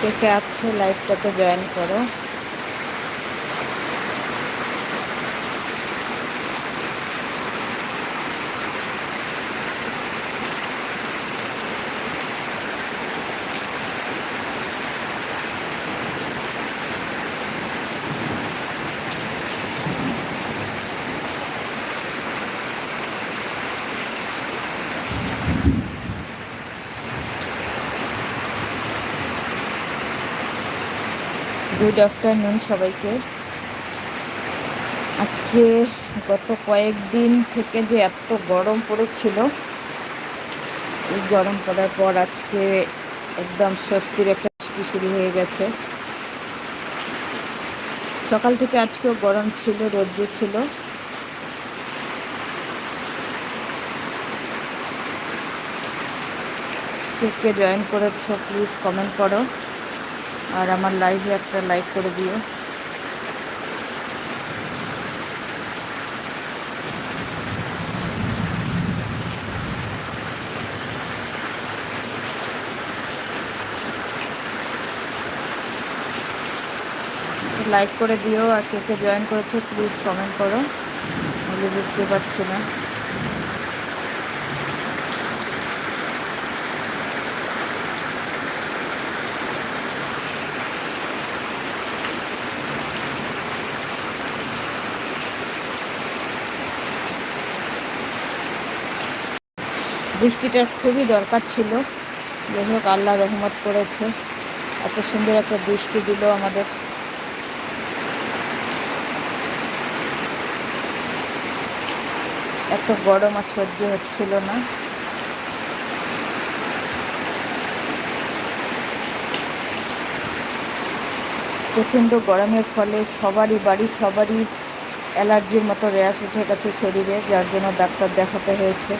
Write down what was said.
কে কে আছো লাইভটাতে জয়েন করো। Good afternoon সবাইকে। আজকে গত কয়েকদিন থেকে যে এত গরম পড়েছিল, এই গরম পড়ার পর আজকে একদম স্বস্তির একটা বৃষ্টি শুরু হয়ে গেছে। সকাল থেকে আজকেও গরম ছিল, রৌদ্র ছিল। কে কে জয়েন করেছো প্লিজ কমেন্ট করো, আর আমার লাইভে একটা লাইক করে দিও। লাইক করে দিও, আর কে কে জয়েন করেছো প্লিজ কমেন্ট করো, আমি বুঝতে পারছি না। বৃষ্টিটার খুবই দরকার ছিল, যাই হোক আল্লাহ রহমত করেছে, এত সুন্দর একটা বৃষ্টি দিল আমাদের। এত গরম আর সহ্য হচ্ছিল না। প্রচণ্ড গরমের ফলে সবারই অ্যালার্জির মতো র্যাশ উঠে গেছে শরীরে, যার জন্য ডাক্তার দেখাতে হয়েছে।